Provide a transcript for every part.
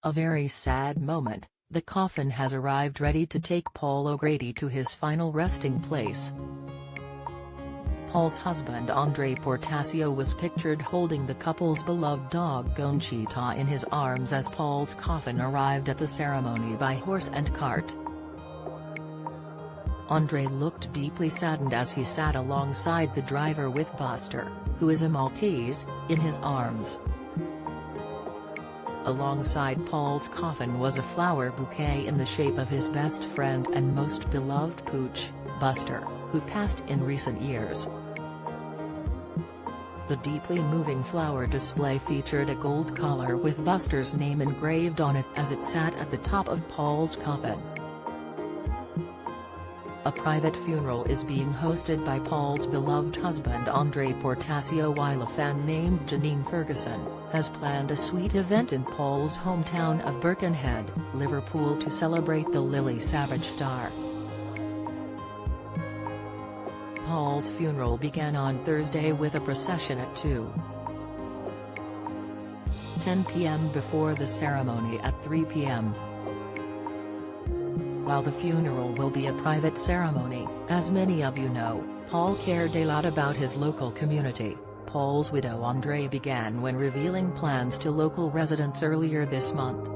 A very sad moment. The coffin has arrived ready to take Paul O'Grady to his final resting place. Paul's husband Andre Portasio was pictured holding the couple's beloved dog Conchita in his arms as Paul's coffin arrived at the ceremony by horse and cart. Andre looked deeply saddened as he sat alongside the driver with Buster, who is a Maltese, in his arms. Alongside Paul's coffin was a flower bouquet in the shape of his best friend and most beloved pooch, Buster, who passed in recent years. The deeply moving flower display featured a gold collar with Buster's name engraved on it as it sat at the top of Paul's coffin. A private funeral is being hosted by Paul's beloved husband Andre Portasio, while a fan named Janine Ferguson has planned a sweet event in Paul's hometown of Birkenhead, Liverpool, to celebrate the Lily Savage star. Paul's funeral began on Thursday with a procession at 2:10 p.m. before the ceremony at 3 p.m. While the funeral will be a private ceremony, as many of you know, Paul cared a lot about his local community. Paul's widow Andre began when revealing plans to local residents earlier this month.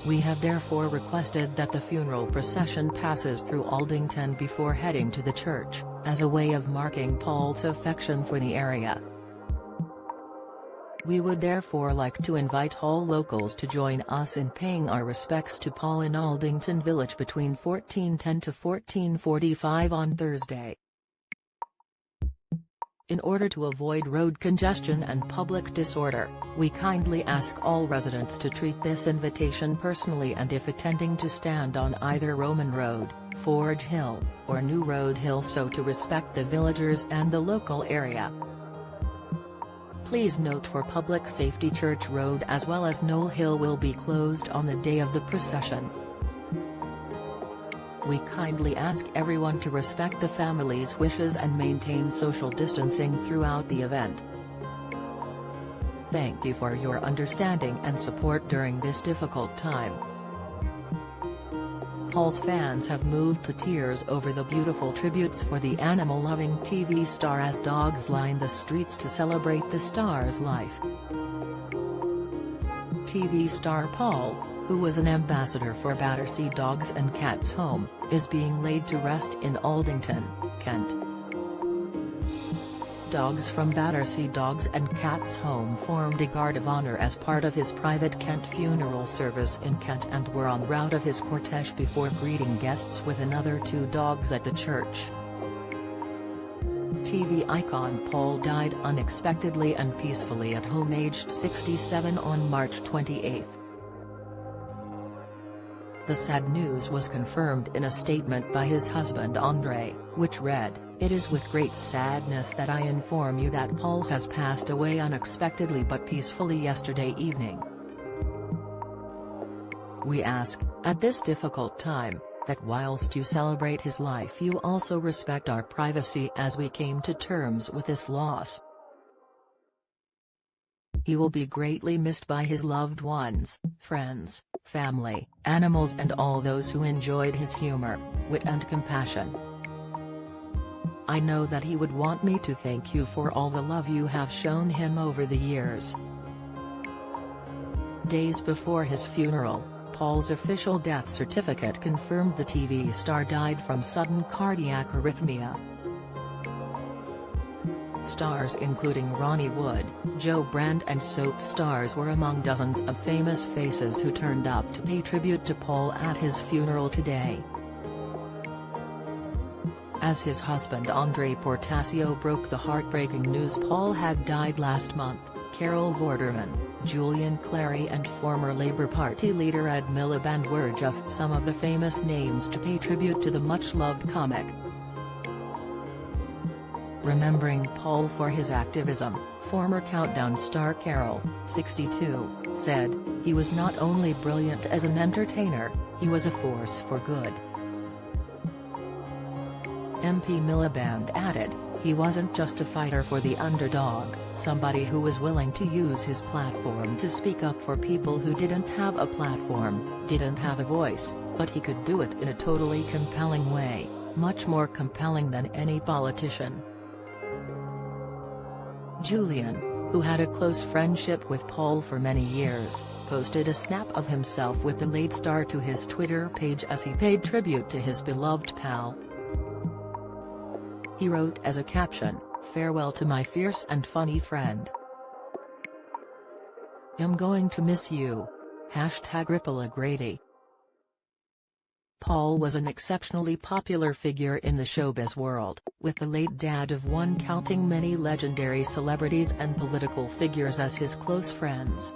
We have therefore requested that the funeral procession passes through Aldington before heading to the church, as a way of marking Paul's affection for the area. We would therefore like to invite all locals to join us in paying our respects to Paul in Aldington Village between 14:10 to 14:45 on Thursday. In order to avoid road congestion and public disorder, we kindly ask all residents to treat this invitation personally, and if attending, to stand on either Roman Road, Forge Hill, or New Road Hill, so to respect the villagers and the local area. Please note, for public safety, Church Road as well as Knoll Hill will be closed on the day of the procession. We kindly ask everyone to respect the family's wishes and maintain social distancing throughout the event. Thank you for your understanding and support during this difficult time. Paul's fans have moved to tears over the beautiful tributes for the animal-loving TV star as dogs line the streets to celebrate the star's life. TV star Paul, who was an ambassador for Battersea Dogs and Cats Home, is being laid to rest in Aldington, Kent. Dogs from Battersea Dogs and Cats Home formed a guard of honor as part of his private Kent funeral service in Kent and were en route of his cortege before greeting guests with another 2 dogs at the church. TV icon Paul died unexpectedly and peacefully at home, aged 67, on March 28. The sad news was confirmed in a statement by his husband Andre, which read, "It is with great sadness that I inform you that Paul has passed away unexpectedly but peacefully yesterday evening. We ask, at this difficult time, that whilst you celebrate his life you also respect our privacy as we came to terms with this loss. He will be greatly missed by his loved ones, friends, family, animals and all those who enjoyed his humor, wit and compassion. I know that he would want me to thank you for all the love you have shown him over the years." Days before his funeral, Paul's official death certificate confirmed the TV star died from sudden cardiac arrhythmia. Stars including Ronnie Wood, Joe Brand and soap stars were among dozens of famous faces who turned up to pay tribute to Paul at his funeral today. As his husband Andre Portasio broke the heartbreaking news Paul had died last month, Carol Vorderman, Julian Clary and former Labour Party leader Ed Miliband were just some of the famous names to pay tribute to the much-loved comic. Remembering Paul for his activism, former Countdown star Carol, 62, said, "He was not only brilliant as an entertainer, he was a force for good." MP Miliband added, He wasn't just a fighter for the underdog, somebody who was willing to use his platform to speak up for people who didn't have a platform, didn't have a voice, but he could do it in a totally compelling way, much more compelling than any politician. Julian, who had a close friendship with Paul for many years, posted a snap of himself with the late star to his Twitter page as he paid tribute to his beloved pal. He wrote as a caption, "Farewell to my fierce and funny friend. I'm going to miss you. #RippleAGrady." Paul was an exceptionally popular figure in the showbiz world, with the late dad of one counting many legendary celebrities and political figures as his close friends.